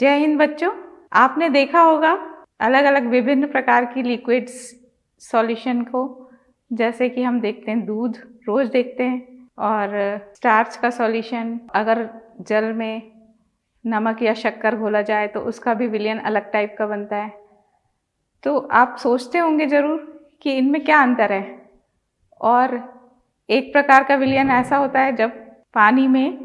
जय हिंद बच्चों। आपने देखा होगा अलग अलग विभिन्न प्रकार की लिक्विड्स सॉल्यूशन को, जैसे कि हम देखते हैं दूध रोज देखते हैं, और स्टार्च का सॉल्यूशन अगर जल में नमक या शक्कर घोला जाए तो उसका भी विलयन अलग टाइप का बनता है। तो आप सोचते होंगे ज़रूर कि इनमें क्या अंतर है। और एक प्रकार का विलयन ऐसा होता है जब पानी में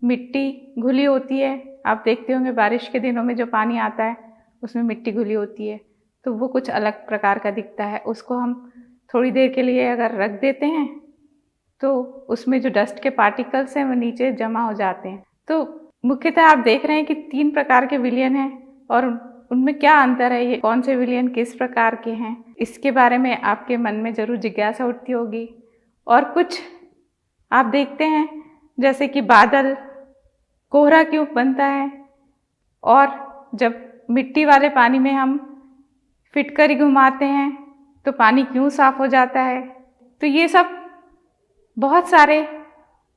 मिट्टी घुली होती है। आप देखते होंगे बारिश के दिनों में जो पानी आता है उसमें मिट्टी घुली होती है, तो वो कुछ अलग प्रकार का दिखता है। उसको हम थोड़ी देर के लिए अगर रख देते हैं तो उसमें जो डस्ट के पार्टिकल्स हैं वो नीचे जमा हो जाते हैं। तो मुख्यतः आप देख रहे हैं कि 3 प्रकार के विलयन हैं और उनमें क्या अंतर है, ये कौन से विलयन किस प्रकार के हैं, इसके बारे में आपके मन में जरूर जिज्ञासा उठती होगी। और कुछ आप देखते हैं जैसे कि बादल, कोहरा क्यों बनता है, और जब मिट्टी वाले पानी में हम फिटकरी घुमाते हैं तो पानी क्यों साफ हो जाता है। तो ये सब बहुत सारे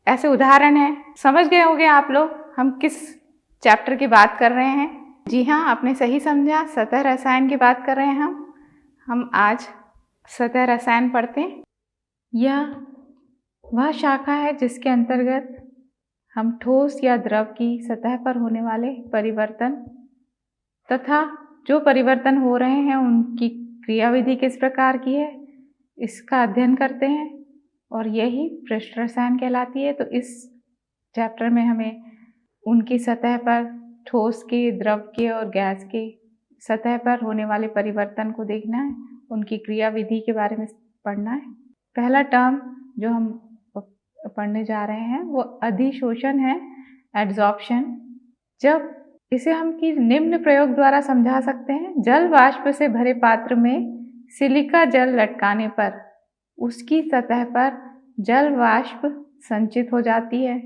ऐसे उदाहरण हैं। समझ गए होंगे आप लोग हम किस चैप्टर की बात कर रहे हैं। जी हाँ, आपने सही समझा, सतह रसायन की बात कर रहे हैं हम आज सतह रसायन पढ़ते हैं। यह वह शाखा है जिसके अंतर्गत हम ठोस या द्रव की सतह पर होने वाले परिवर्तन तथा जो परिवर्तन हो रहे हैं उनकी क्रियाविधि किस प्रकार की है इसका अध्ययन करते हैं, और यही पृष्ठ रसायन कहलाती है। तो इस चैप्टर में हमें उनकी सतह पर ठोस के, द्रव के और गैस के सतह पर होने वाले परिवर्तन को देखना है, उनकी क्रियाविधि के बारे में पढ़ना है। पहला टर्म जो हम पढ़ने जा रहे हैं वो अधिशोषण है, एड्सॉर्प्शन। जब इसे हम कि निम्न प्रयोग द्वारा समझा सकते हैं। जल वाष्प से भरे पात्र में सिलिका जल लटकाने पर उसकी सतह पर जल वाष्प संचित हो जाती है,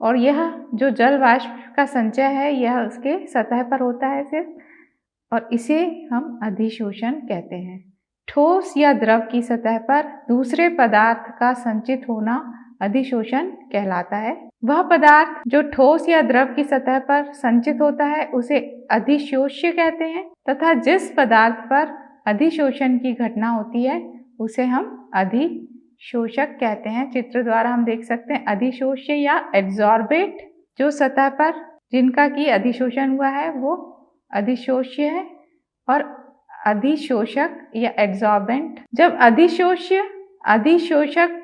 और यह जो जल वाष्प का संचय है यह उसके सतह पर होता है सिर्फ, और इसे हम अधिशोषण कहते हैं। ठोस या द्रव की सतह पर दूसरे पदार्थ का संचित होना अधिशोषण कहलाता है। वह पदार्थ जो ठोस या द्रव की सतह पर संचित होता है उसे अधिशोष्य कहते हैं, तथा जिस पदार्थ पर अधिशोषण की घटना होती है उसे हम अधिशोषक कहते हैं। चित्र द्वारा हम देख सकते हैं अधिशोष्य या एड्सॉर्बेट, जो सतह पर जिनका की अधिशोषण हुआ है वो अधिशोष्य है, और अधिशोषक या एड्सॉर्बेंट जब अधिशोषक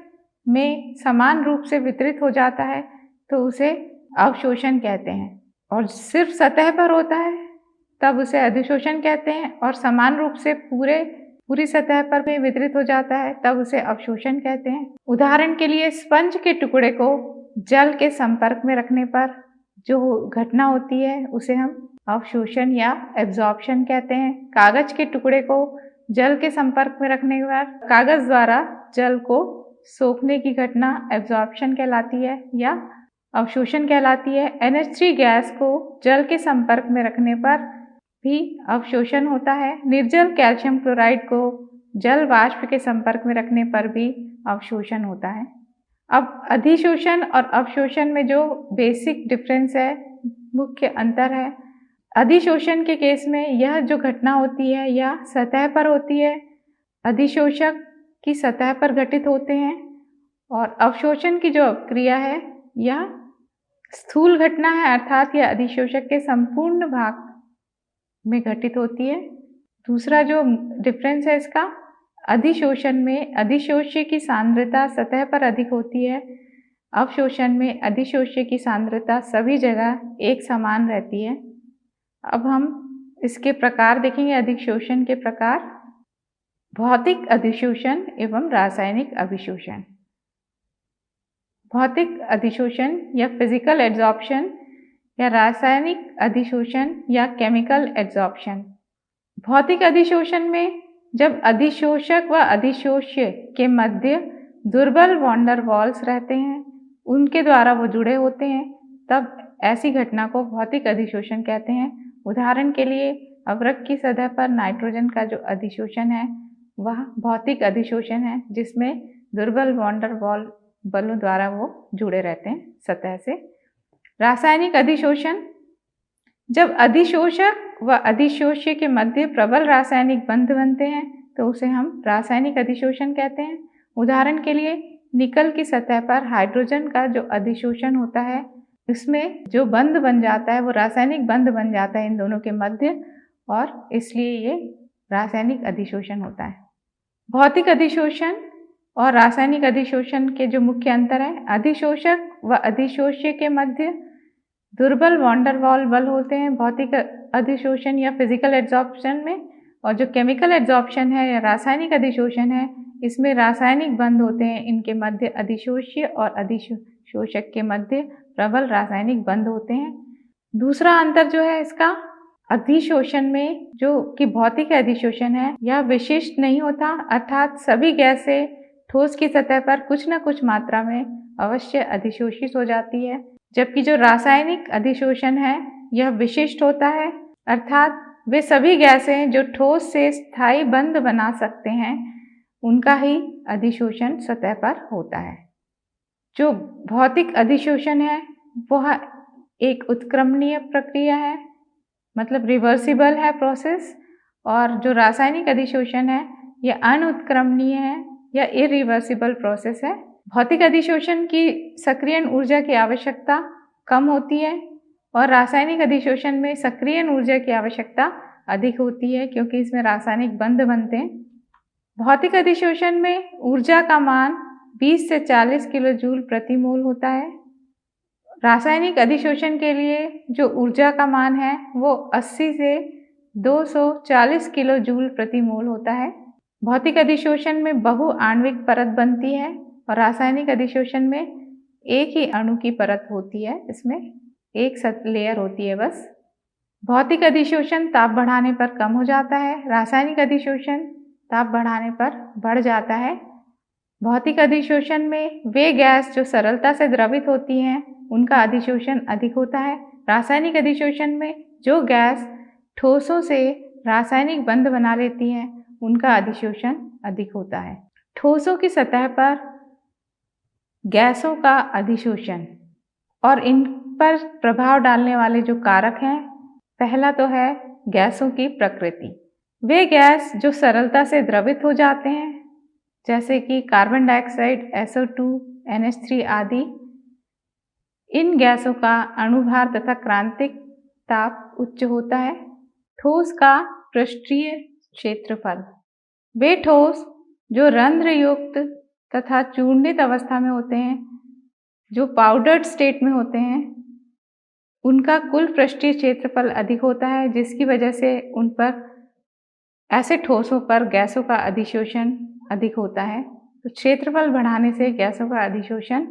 में समान रूप से वितरित हो जाता है तो उसे अवशोषण कहते हैं, और सिर्फ सतह पर होता है तब उसे अधिशोषण कहते हैं, और समान रूप से पूरी सतह पर भी वितरित हो जाता है तब उसे अवशोषण कहते हैं। उदाहरण के लिए स्पंज के टुकड़े को जल के संपर्क में रखने पर जो घटना होती है उसे हम अवशोषण या एब्जॉर्प्शन कहते हैं। कागज के टुकड़े को जल के संपर्क में रखने के बाद कागज द्वारा जल को सोखने की घटना एब्जॉर्प्शन कहलाती है या अवशोषण कहलाती है। NH3 गैस को जल के संपर्क में रखने पर भी अवशोषण होता है। निर्जल कैल्शियम क्लोराइड को जल वाष्प के संपर्क में रखने पर भी अवशोषण होता है। अब अधिशोषण और अवशोषण में जो बेसिक डिफरेंस है, मुख्य अंतर है, अधिशोषण के केस में यह जो घटना होती है यह सतह पर होती है, अधिशोषक की सतह पर घटित होते हैं, और अवशोषण की जो क्रिया है यह स्थूल घटना है, अर्थात यह अधिशोषक के संपूर्ण भाग में घटित होती है। दूसरा जो डिफरेंस है इसका, अधिशोषण में अधिशोष्य की सांद्रता सतह पर अधिक होती है, अवशोषण में अधिशोष्य की सांद्रता सभी जगह एक समान रहती है। अब हम इसके प्रकार देखेंगे, अधिशोषण के प्रकार, भौतिक अधिशोषण एवं रासायनिक अभिशोषण। भौतिक अधिशोषण या फिजिकल एड्सॉर्प्शन या रासायनिक अधिशोषण या केमिकल एड्सॉर्प्शन। भौतिक अधिशोषण में जब अधिशोषक व अधिशोष्य के मध्य दुर्बल वॉन डेर वाल्स रहते हैं, उनके द्वारा वो जुड़े होते हैं, तब ऐसी घटना को भौतिक अधिशोषण कहते हैं। उदाहरण के लिए अवरक की सतह पर नाइट्रोजन का जो अधिशोषण है वह भौतिक अधिशोषण है, जिसमें दुर्बल वॉन डेर वाल बलों द्वारा वो जुड़े रहते हैं सतह से। रासायनिक अधिशोषण जब अधिशोषक व अधिशोष्य के मध्य प्रबल रासायनिक बंध बनते हैं तो उसे हम रासायनिक अधिशोषण कहते हैं। उदाहरण के लिए निकल की सतह पर हाइड्रोजन का जो अधिशोषण होता है, इसमें जो बंध बन जाता है वो रासायनिक बंध बन जाता है इन दोनों के मध्य, और इसलिए ये रासायनिक अधिशोषण होता है। भौतिक अधिशोषण और रासायनिक अधिशोषण के जो मुख्य अंतर है, अधिशोषक व अधिशोष्य के मध्य दुर्बल वॉन डेर वाल बल होते हैं भौतिक अधिशोषण या फिजिकल एड्सॉर्प्शन में, और जो केमिकल एड्सॉर्प्शन है या रासायनिक अधिशोषण है, इसमें रासायनिक बंध होते हैं इनके मध्य अधिशोष्य और अधिशोषक के मध्य प्रबल रासायनिक बंध होते हैं। दूसरा अंतर जो है इसका, अधिशोषण में जो कि भौतिक अधिशोषण है यह विशिष्ट नहीं होता, अर्थात सभी गैसें ठोस की सतह पर कुछ न कुछ मात्रा में अवश्य अधिशोषित हो जाती है, जबकि जो रासायनिक अधिशोषण है यह विशिष्ट होता है, अर्थात वे सभी गैसें जो ठोस से स्थायी बंध बना सकते हैं उनका ही अधिशोषण सतह पर होता है। जो भौतिक अधिशोषण है वह एक उत्क्रमणीय प्रक्रिया है, मतलब रिवर्सिबल है प्रोसेस, और जो रासायनिक अधिशोषण है यह अनुत्क्रमणीय है या इरिवर्सिबल प्रोसेस है। भौतिक अधिशोषण की सक्रियण ऊर्जा की आवश्यकता कम होती है और रासायनिक अधिशोषण में सक्रियण ऊर्जा की आवश्यकता अधिक होती है, क्योंकि इसमें रासायनिक बंध बनते हैं। भौतिक अधिशोषण में ऊर्जा का मान 20 से 40 किलो जूल प्रति मोल होता है। रासायनिक अधिशोषण के लिए जो ऊर्जा का मान है वो 80 से 240 किलो जूल प्रति मोल होता है। भौतिक अधिशोषण में बहु आणविक परत बनती है और रासायनिक अधिशोषण में एक ही अणु की परत होती है, इसमें एक लेयर होती है बस। भौतिक अधिशोषण ताप बढ़ाने पर कम हो जाता है, रासायनिक अधिशोषण ताप बढ़ाने पर बढ़ जाता है। भौतिक अधिशोषण में वे गैस जो सरलता से द्रवित होती हैं उनका अधिशोषण अधिक होता है। रासायनिक अधिशोषण में जो गैस ठोसों से रासायनिक बंध बना लेती हैं उनका अधिशोषण अधिक होता है। ठोसों की सतह पर गैसों का अधिशोषण और इन पर प्रभाव डालने वाले जो कारक हैं, पहला तो है गैसों की प्रकृति। वे गैस जो सरलता से द्रवित हो जाते हैं जैसे कि कार्बन डाइऑक्साइड, SO2, NH3 आदि, इन गैसों का अणुभार तथा क्रांतिक ताप उच्च होता है। ठोस का पृष्ठीय क्षेत्रफल, वे ठोस जो रंध्र युक्त तथा चूर्णित अवस्था में होते हैं, जो पाउडर्ड स्टेट में होते हैं, उनका कुल पृष्ठीय क्षेत्रफल अधिक होता है, जिसकी वजह से उन पर ऐसे ठोसों पर गैसों का अधिशोषण अधिक होता है। तो क्षेत्रफल बढ़ाने से गैसों का अधिशोषण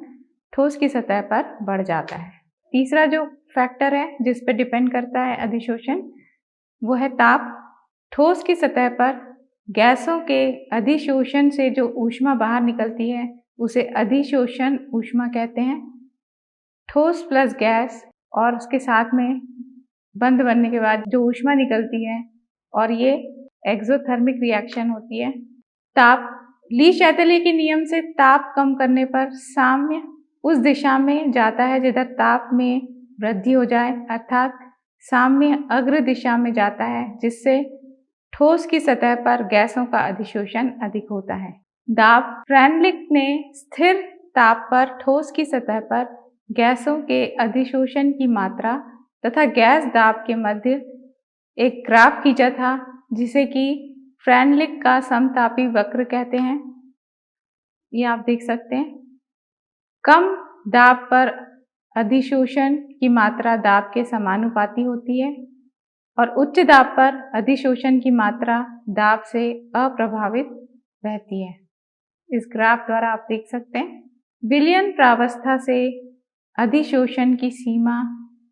ठोस की सतह पर बढ़ जाता है। तीसरा जो फैक्टर है जिस पर डिपेंड करता है अधिशोषण, वो है ताप। ठोस की सतह पर गैसों के अधिशोषण से जो ऊष्मा बाहर निकलती है उसे अधिशोषण ऊष्मा कहते हैं। ठोस प्लस गैस और उसके साथ में बंध बनने के बाद जो ऊष्मा निकलती है, और ये एक्सोथर्मिक रिएक्शन होती है। ताप, ली शैतली के नियम से ताप कम करने पर साम्य उस दिशा में जाता है जिधर ताप में वृद्धि हो जाए, अर्थात साम्य अग्र दिशा में जाता है, जिससे ठोस की सतह पर गैसों का अधिशोषण अधिक होता है। दाब, फ्रेडलिक ने स्थिर ताप पर ठोस की सतह पर गैसों के अधिशोषण की मात्रा तथा गैस दाब के मध्य एक ग्राफ खींचा था, जिसे कि फ्रेडलिक का समतापी वक्र कहते हैं। ये आप देख सकते हैं। कम दाब पर अधिशोषण की मात्रा दाब के समानुपाती होती है और उच्च दाब पर अधिशोषण की मात्रा दाब से अप्रभावित रहती है। इस ग्राफ द्वारा आप देख सकते हैं। विलयन प्रावस्था से अधिशोषण की सीमा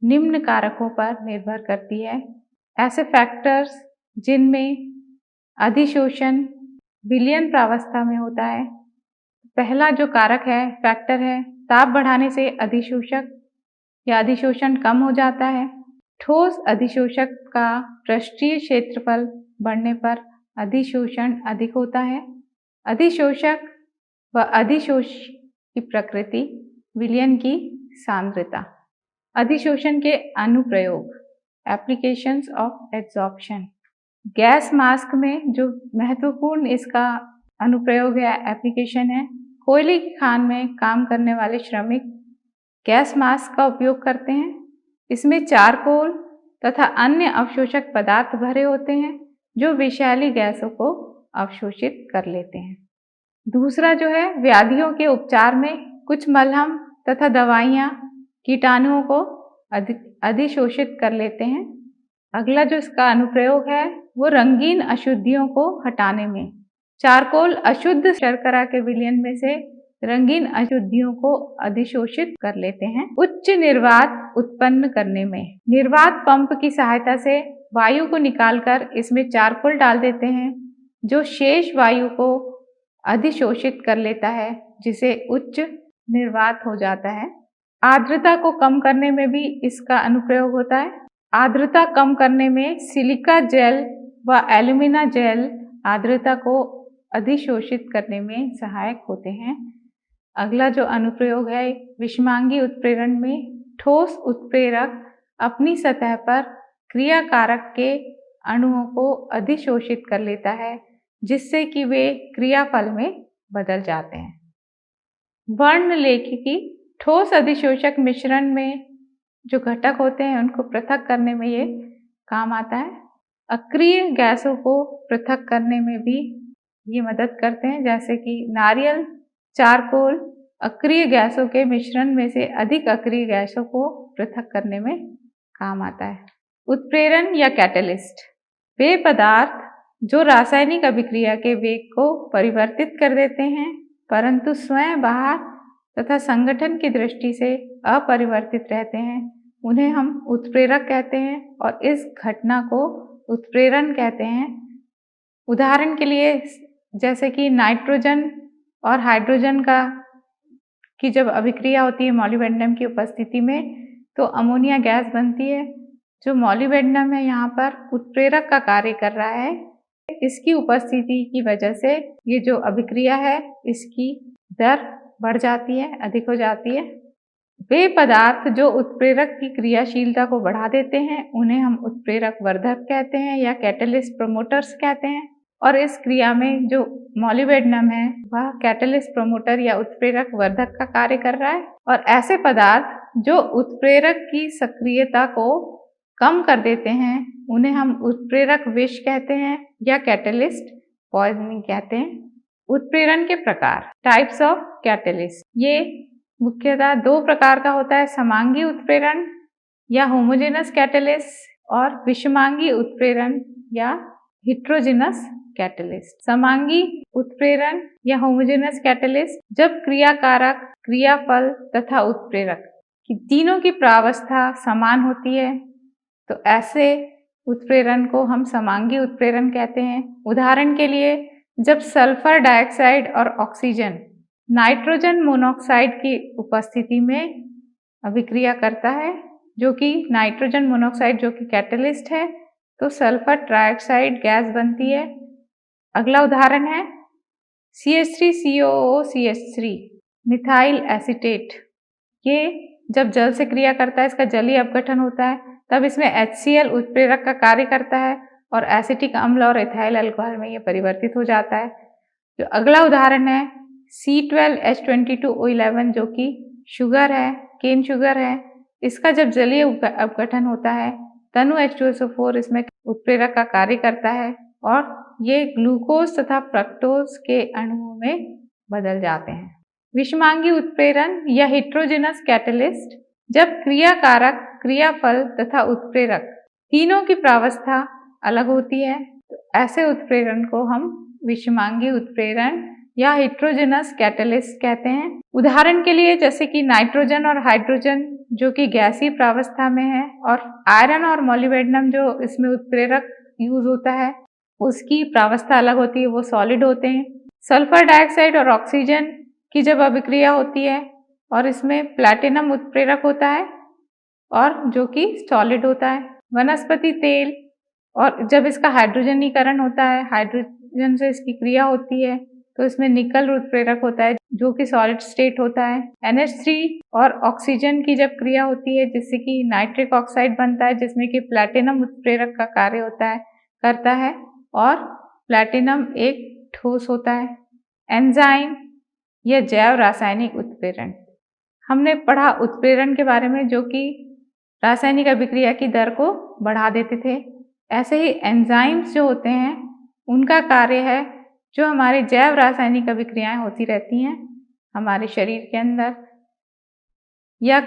निम्न कारकों पर निर्भर करती है। ऐसे फैक्टर्स जिनमें अधिशोषण विलयन प्रावस्था में होता है, पहला जो कारक है, फैक्टर है, ताप बढ़ाने से अधिशोषक या अधिशोषण कम हो जाता है। ठोस अधिशोषक का पृष्ठीय क्षेत्रफल बढ़ने पर अधिशोषण अधिक होता है। अधिशोषक व अधिशोष की प्रकृति, विलयन की सांद्रता। अधिशोषण के अनुप्रयोग, applications of absorption. Gas mask में जो महत्वपूर्ण इसका अनुप्रयोग या एप्लीकेशन है, कोयले की खान में काम करने वाले श्रमिक गैस मास्क का उपयोग करते हैं। इसमें चारकोल तथा अन्य अवशोषक पदार्थ भरे होते हैं जो विषैली गैसों को अवशोषित कर लेते हैं। दूसरा जो है, व्याधियों के उपचार में कुछ मलहम तथा दवाइयाँ कीटाणुओं को अधिशोषित कर लेते हैं। अगला जो इसका अनुप्रयोग है वो रंगीन अशुद्धियों को हटाने में। चारकोल अशुद्ध शर्करा के विलयन में से रंगीन अशुद्धियों को अधिशोषित कर लेते हैं। उच्च निर्वात उत्पन्न करने में निर्वात पंप की सहायता से वायु को निकालकर इसमें चारकोल डाल देते हैं जो शेष वायु को अधिशोषित कर लेता है, जिसे उच्च निर्वात हो जाता है। आर्द्रता को कम करने में भी इसका अनुप्रयोग होता है। आर्द्रता कम करने में सिलिका जेल व एल्यूमिना जेल आर्द्रता को अधिशोषित करने में सहायक होते हैं। अगला जो अनुप्रयोग है, विषमांगी उत्प्रेरण में ठोस उत्प्रेरक अपनी सतह पर क्रियाकारक के अणुओं को अधिशोषित कर लेता है, जिससे कि वे क्रियाफल में बदल जाते हैं। वर्णलेखिकी ठोस अधिशोषक मिश्रण में जो घटक होते हैं उनको पृथक करने में ये काम आता है। अक्रिय गैसों को पृथक करने में भी ये मदद करते हैं, जैसे कि नारियल चारकोल अक्रिय गैसों के मिश्रण में से अधिक अक्रिय गैसों को पृथक करने में काम आता है। उत्प्रेरण या कैटलिस्ट वे पदार्थ जो रासायनिक अभिक्रिया के वेग को परिवर्तित कर देते हैं परंतु स्वयं बाहर तथा संगठन की दृष्टि से अपरिवर्तित रहते हैं, उन्हें हम उत्प्रेरक कहते हैं और इस घटना को उत्प्रेरण कहते हैं। उदाहरण के लिए जैसे कि नाइट्रोजन और हाइड्रोजन की जब अभिक्रिया होती है मॉलिब्डेनम की उपस्थिति में तो अमोनिया गैस बनती है। जो मॉलिब्डेनम है यहाँ पर उत्प्रेरक का कार्य कर रहा है। इसकी उपस्थिति की वजह से ये जो अभिक्रिया है इसकी दर बढ़ जाती है, अधिक हो जाती है। वे पदार्थ जो उत्प्रेरक की क्रियाशीलता को बढ़ा देते हैं उन्हें हम उत्प्रेरक वर्धक कहते हैं या कैटलिस्ट प्रमोटर्स कहते हैं। और इस क्रिया में जो मॉलिब्डेनम है वह कैटलिस्ट प्रमोटर या उत्प्रेरक वर्धक का कार्य कर रहा है। और ऐसे पदार्थ जो उत्प्रेरक की सक्रियता को कम कर देते हैं उन्हें हम उत्प्रेरक विष कहते हैं या कैटलिस्ट पॉइजनिंग कहते हैं। उत्प्रेरण के प्रकार टाइप्स ऑफ कैटलिस्ट, ये मुख्यतः दो प्रकार का होता है, समांगी उत्प्रेरण या होमोजेनस कैटलिस्ट और विषमांगी उत्प्रेरण या हेट्रोजेनस कैटलिस्ट। समांगी उत्प्रेरण या होमोजेनस कैटलिस्ट जब क्रियाकारक, क्रियाफल तथा उत्प्रेरक की तीनों की प्रावस्था समान होती है तो ऐसे उत्प्रेरण को हम समांगी उत्प्रेरण कहते हैं। उदाहरण के लिए जब सल्फर डाइऑक्साइड और ऑक्सीजन नाइट्रोजन मोनोऑक्साइड की उपस्थिति में अभिक्रिया करता है, जो कि नाइट्रोजन मोनोऑक्साइड जो कि कैटलिस्ट है, तो सल्फर ट्राइऑक्साइड गैस बनती है। अगला उदाहरण है CH3COOCH3 मिथाइल एसीटेट। ये जब जल से क्रिया करता है, इसका जलीय अपघटन होता है, तब इसमें HCl उत्प्रेरक का कार्य करता है और एसिटिक अम्ल और इथाइल अल्कोहल में ये परिवर्तित हो जाता है। जो अगला उदाहरण है C12H22O11 जो कि शुगर है, केन शुगर है, इसका जब जलीय अपघटन होता है तनु H2SO4 इसमें उत्प्रेरक का कार्य करता है और ये ग्लूकोज तथा फ्रक्टोज के अणुओं में बदल जाते हैं। विषमांगी उत्प्रेरण या हेट्रोजेनस कैटलिस्ट जब क्रियाकारक, क्रियाफल तथा उत्प्रेरक तीनों की प्रावस्था अलग होती है तो ऐसे उत्प्रेरण को हम विषमांगी उत्प्रेरण या हेट्रोजेनस कैटलिस्ट कहते हैं। उदाहरण के लिए जैसे कि नाइट्रोजन और हाइड्रोजन जो कि गैसीय प्रावस्था में है और आयरन और मॉलिब्डेनम जो इसमें उत्प्रेरक यूज होता है उसकी प्रावस्था अलग होती है, वो सॉलिड होते हैं। सल्फर डाइऑक्साइड और ऑक्सीजन की जब अभिक्रिया होती है और इसमें प्लैटिनम उत्प्रेरक होता है और जो कि सॉलिड होता है। वनस्पति तेल और जब इसका हाइड्रोजनीकरण होता है, हाइड्रोजन से इसकी क्रिया होती है तो इसमें निकल उत्प्रेरक होता है जो कि सॉलिड स्टेट होता है। NH3 और ऑक्सीजन की जब क्रिया होती है जिससे कि नाइट्रिक ऑक्साइड बनता है जिसमें कि प्लैटिनम उत्प्रेरक का कार्य करता है और प्लैटिनम एक ठोस होता है। एंजाइम या जैव रासायनिक उत्प्रेरण, हमने पढ़ा उत्प्रेरण के बारे में जो कि रासायनिक अभिक्रिया की दर को बढ़ा देते थे। ऐसे ही एंजाइम्स जो होते हैं उनका कार्य है जो हमारे जैव रासायनिक अभिक्रियाएं होती रहती हैं हमारे शरीर के अंदर या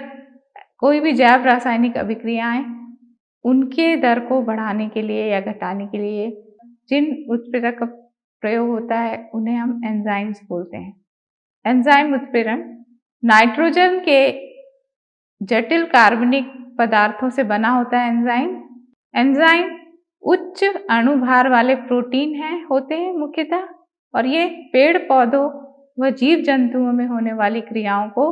कोई भी जैव रासायनिक अभिक्रियाएं, उनके दर को बढ़ाने के लिए या घटाने के लिए जिन उत्प्रेरक का प्रयोग होता है उन्हें हम एंजाइम्स बोलते हैं। एंजाइम उत्प्रेरण नाइट्रोजन के जटिल कार्बनिक पदार्थों से बना होता है। एंजाइम उच्च अणुभार वाले प्रोटीन होते हैं मुख्यतः, और ये पेड़ पौधों व जीव जंतुओं में होने वाली क्रियाओं को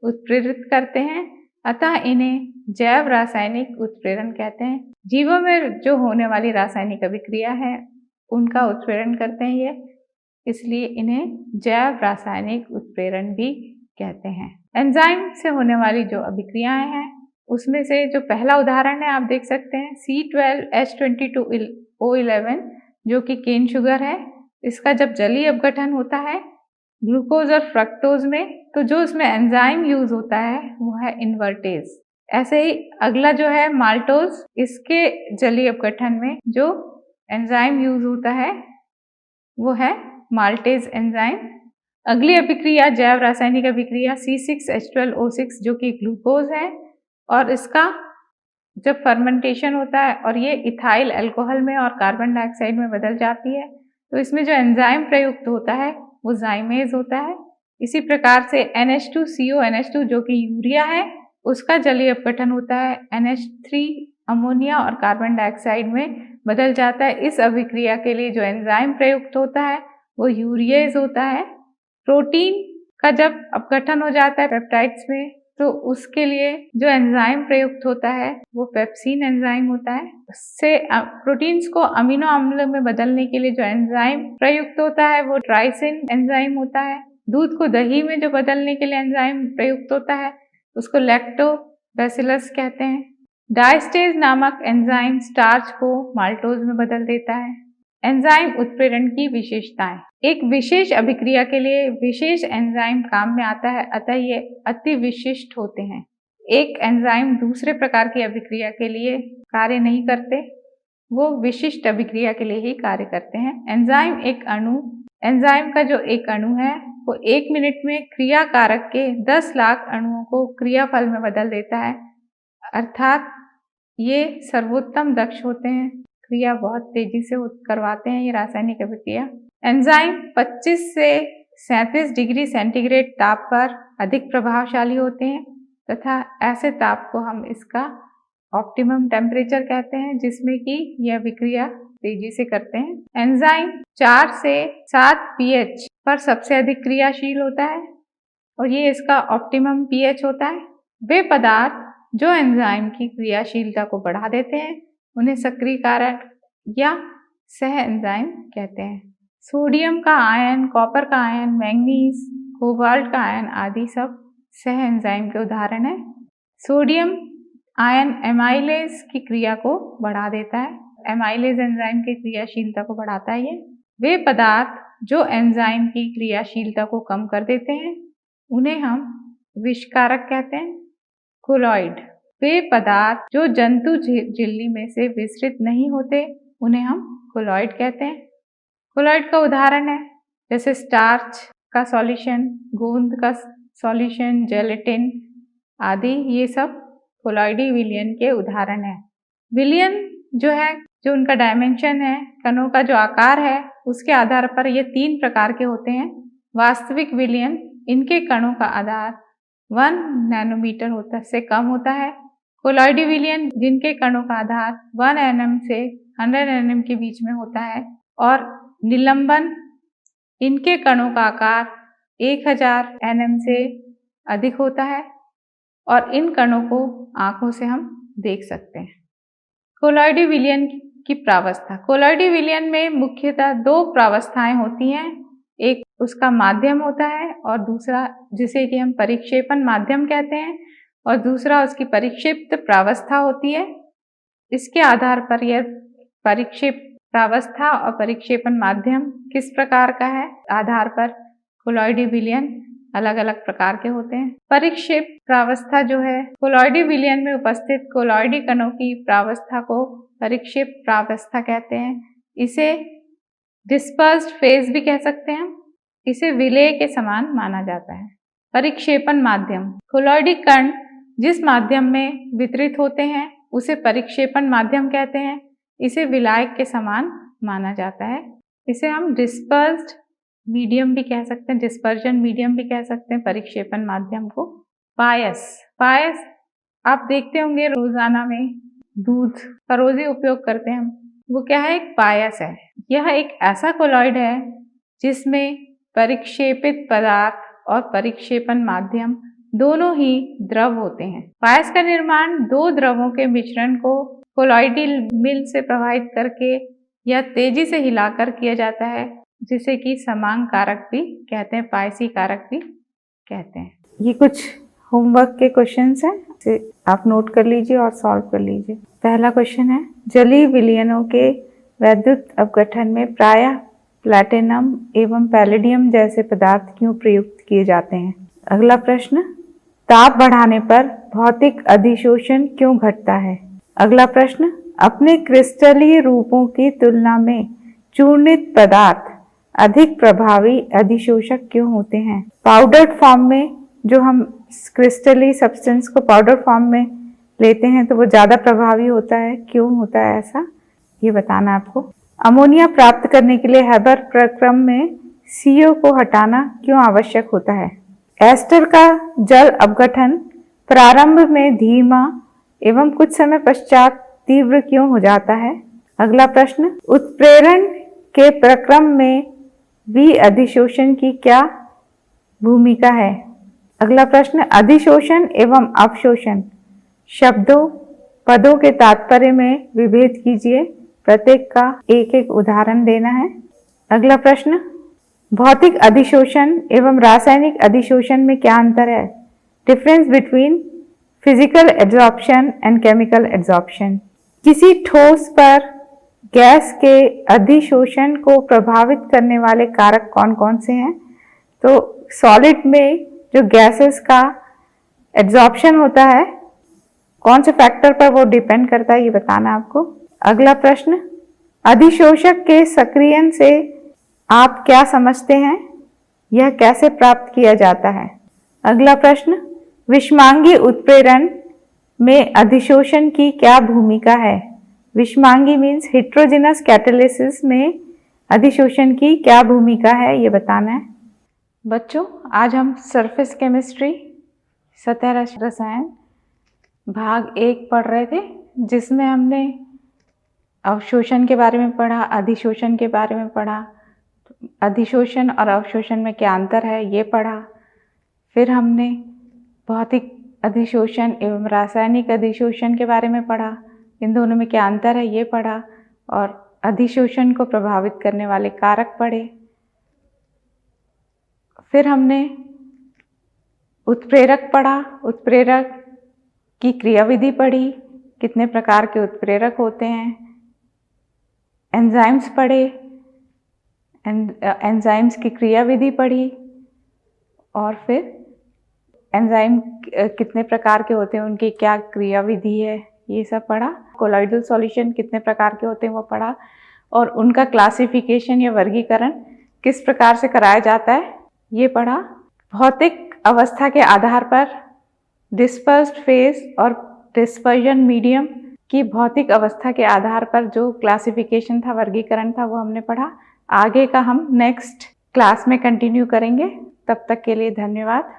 उत्प्रेरित करते हैं, अतः इन्हें जैव रासायनिक उत्प्रेरण कहते हैं। जीवों में जो होने वाली रासायनिक अभिक्रिया है उनका उत्प्रेरण करते हैं ये, इसलिए इन्हें जैव रासायनिक उत्प्रेरण भी कहते हैं। एंजाइम से होने वाली जो अभिक्रियाएं हैं उसमें से जो पहला उदाहरण है आप देख सकते हैं C12H22O11 जो कि केन शुगर है। इसका जब जलीय अपघटन होता है ग्लूकोज और फ्रक्टोज में तो जो उसमें एंजाइम यूज होता है वो है इन्वर्टेज। ऐसे ही अगला जो है माल्टोज, इसके जलीय अपघटन में जो एंजाइम यूज होता है वो है माल्टेज एंजाइम। अगली अभिक्रिया जैव रासायनिक अभिक्रिया C6H12O6 जो कि ग्लूकोज है और इसका जब फर्मेंटेशन होता है और ये इथाइल अल्कोहल में और कार्बन डाइऑक्साइड में बदल जाती है तो इसमें जो एंजाइम प्रयुक्त होता है वो जाइमेज होता है। इसी प्रकार से NH2CONH2 जो कि यूरिया है उसका जलीय अपघटन होता है NH3 अमोनिया और कार्बन डाइऑक्साइड में बदल जाता है। इस अभिक्रिया के लिए जो एंजाइम प्रयुक्त होता है वो यूरिएज होता है। प्रोटीन का जब अपघटन हो जाता है पेप्टाइड्स में तो उसके लिए जो एंजाइम प्रयुक्त होता है वो पेप्सिन एंजाइम होता है। उससे प्रोटीन्स को अमीनो अम्ल में बदलने के लिए जो एंजाइम प्रयुक्त होता है वो ट्राइसिन एंजाइम होता है। दूध को दही में जो बदलने के लिए एंजाइम प्रयुक्त होता है उसको लैक्टोबैसिलस कहते हैं। डायस्टेज नामक एंजाइम स्टार्च को माल्टोज में बदल देता है। एंजाइम उत्प्रेरण की विशेषताएं, एक विशेष अभिक्रिया के लिए विशेष एंजाइम काम में आता है, अतः ये अति विशिष्ट होते हैं। एक एंजाइम दूसरे प्रकार की अभिक्रिया के लिए कार्य नहीं करते, वो विशिष्ट अभिक्रिया के लिए ही कार्य करते हैं। एंजाइम का जो एक अणु है वो 1 मिनट में क्रिया कारक के 10 लाख अणुओं को क्रियाफल में बदल देता है, अर्थात ये सर्वोत्तम दक्ष होते हैं, क्रिया बहुत तेजी से करवाते हैं ये रासायनिक अभिक्रिया। एंजाइम 25 से 37 डिग्री सेंटीग्रेड ताप पर अधिक प्रभावशाली होते हैं तथा ऐसे ताप को हम इसका ऑप्टिमम टेम्परेचर कहते हैं जिसमें कि यह अभिक्रिया तेजी से करते हैं। एंजाइम 4 से 7 pH पर सबसे अधिक क्रियाशील होता है और ये इसका ऑप्टिमम pH होता है। वे पदार्थ जो एंजाइम की क्रियाशीलता को बढ़ा देते हैं उन्हें सक्रिय कारक या सह एंजाइम कहते हैं। सोडियम का आयन, कॉपर का आयन, मैंगनीज, कोबाल्ट का आयन आदि सब सह एंजाइम के उदाहरण हैं। सोडियम आयन एमाइलेज की क्रिया को बढ़ा देता है, एमाइलेज एंजाइम की क्रियाशीलता को बढ़ाता है। वे पदार्थ जो एंजाइम की क्रियाशीलता को कम कर देते हैं उन्हें हम विषकारक कहते हैं। कोलॉइड, वे पदार्थ जो जंतु झिल्ली में से विसरित नहीं होते उन्हें हम कोलॉइड कहते हैं। कोलॉइड का उदाहरण है जैसे स्टार्च का सॉल्यूशन, गोंद का सॉल्यूशन, जेलेटिन आदि, ये सब कोलॉइडी विलयन के उदाहरण है। विलयन जो है, जो उनका डायमेंशन है, कणों का जो आकार है, उसके आधार पर ये 3 प्रकार के होते हैं। वास्तविक विलयन, इनके कणों का आधार 1 नैनोमीटर से कम होता है। कोलॉइडी विलयन, जिनके कणों का आधार 1 nm से 100 nm के बीच में होता है। और निलंबन, इनके कणों का आकार 1000 nm से अधिक होता है और इन कणों को आंखों से हम देख सकते हैं। कोलॉइडी विलयन की प्रावस्था, कोलॉइडी विलयन में मुख्यतः 2 प्रावस्थाएं होती हैं, एक उसका माध्यम होता है, और दूसरा जिसे कि हम परिक्षेपण माध्यम कहते हैं, और दूसरा उसकी परिक्षिप्त प्रावस्था होती है। इसके आधार पर यह परिक्षिप्त प्रावस्था और परिक्षेपण माध्यम किस प्रकार का है, आधार पर कोलॉइडी विलयन अलग अलग प्रकार के होते हैं। परिक्षेप्त प्रावस्था जो है, कोलॉइडी विलयन में उपस्थित कोलॉइडी कणों की प्रावस्था को परिक्षेप्त प्रावस्था कहते हैं। इसे डिस्पर्स्ड फेज भी कह सकते हैं। इसे विलेय के समान माना जाता है। परिक्षेपण माध्यम, कोलॉइडी कण जिस माध्यम में वितरित होते हैं उसे परिक्षेपण माध्यम कहते हैं। इसे विलायक के समान माना जाता है। इसे हम डिस्पर्स्ड मीडियम भी कह सकते हैं, डिस्पर्जन मीडियम भी कह सकते हैं परिक्षेपण माध्यम को। पायस आप देखते होंगे रोजाना में दूध का रोज ही उपयोग करते हैं हम, वो क्या है, एक पायस है। यह एक ऐसा कोलॉइड है जिसमें परिक्षेपित पदार्थ और परिक्षेपण माध्यम दोनों ही द्रव होते हैं। पायस का निर्माण दो द्रवों के मिश्रण को कोलॉइडी मिल से प्रवाहित करके या तेजी से हिलाकर किया जाता है, जिसे कि समांग कारक भी कहते हैं, पायसी कारक भी कहते हैं। ये कुछ होमवर्क के क्वेश्चंस हैं, इसे आप नोट कर लीजिए और सॉल्व कर लीजिए। पहला क्वेश्चन है, जलीय विलयनों के वैद्युत अपघटन में प्रायः प्लैटिनम एवं पैलेडियम जैसे पदार्थ क्यों प्रयुक्त किए जाते हैं? अगला प्रश्न, ताप बढ़ाने पर भौतिक अधिशोषण क्यों घटता है? अगला प्रश्न, अपने क्रिस्टलीय रूपों की तुलना में चूर्णित पदार्थ अधिक प्रभावी अधिशोषक क्यों होते हैं? पाउडर्ड फॉर्म में जो हम क्रिस्टली सब्सटेंस को पाउडर फॉर्म में लेते हैं तो वो ज़्यादा प्रभावी होता है, क्यों होता है ऐसा, ये बताना आपको। अमोनिया प्राप्त करने के लिए हैबर प्रक्रम में CO को हटाना क्यों आवश्यक होता है? एस्टर का जल अपघटन प्रारंभ में धीमा एवं कुछ समय पश्चात तीव्र क्यों हो जाता है? अगला प्रश्न, उत्प्रेरण के प्रक्रम में अधिशोषण की क्या भूमिका है? अगला प्रश्न, अधिशोषण एवं अवशोषण शब्दों पदों के तात्पर्य में विभेद कीजिए, प्रत्येक का एक एक उदाहरण देना है। अगला प्रश्न, भौतिक अधिशोषण एवं रासायनिक अधिशोषण में क्या अंतर है? Difference between physical absorption and chemical absorption. किसी ठोस पर गैस के अधिशोषण को प्रभावित करने वाले कारक कौन कौन से हैं? तो सॉलिड में जो गैसेस का एब्जॉर्प्शन होता है, कौन से फैक्टर पर वो डिपेंड करता है, ये बताना आपको। अगला प्रश्न, अधिशोषक के सक्रियण से आप क्या समझते हैं? यह कैसे प्राप्त किया जाता है? अगला प्रश्न, विषमांगी उत्प्रेरण में अधिशोषण की क्या भूमिका है? विषमांगी मीन्स हेट्रोजेनस कैटालिसिस में अधिशोषण की क्या भूमिका है, ये बताना है। बच्चों, आज हम सरफेस केमिस्ट्री सतह रसायन भाग 1 पढ़ रहे थे, जिसमें हमने अवशोषण के बारे में पढ़ा, अधिशोषण के बारे में पढ़ा, अधिशोषण और अवशोषण में क्या अंतर है ये पढ़ा। फिर हमने भौतिक अधिशोषण एवं रासायनिक अधिशोषण के बारे में पढ़ा, इन दोनों में क्या अंतर है ये पढ़ा, और अधिशोषण को प्रभावित करने वाले कारक पढ़े। फिर हमने उत्प्रेरक पढ़ा, उत्प्रेरक की क्रियाविधि पढ़ी, कितने प्रकार के उत्प्रेरक होते हैं। एंजाइम्स पढ़े, एंजाइम्स की क्रियाविधि पढ़ी, और फिर एंजाइम कितने प्रकार के होते हैं, उनकी क्या क्रियाविधि है, ये सब पढ़ा। कोलॉइडल सॉल्यूशन कितने प्रकार के होते हैं वो पढ़ा, और उनका क्लासिफिकेशन या वर्गीकरण किस प्रकार से कराया जाता है ये पढ़ा। भौतिक अवस्था के आधार पर डिस्पर्स्ड फेज और डिस्पर्जन मीडियम की भौतिक अवस्था के आधार पर जो क्लासिफिकेशन था, वर्गीकरण था, वो हमने पढ़ा। आगे का हम नेक्स्ट क्लास में कंटिन्यू करेंगे। तब तक के लिए धन्यवाद।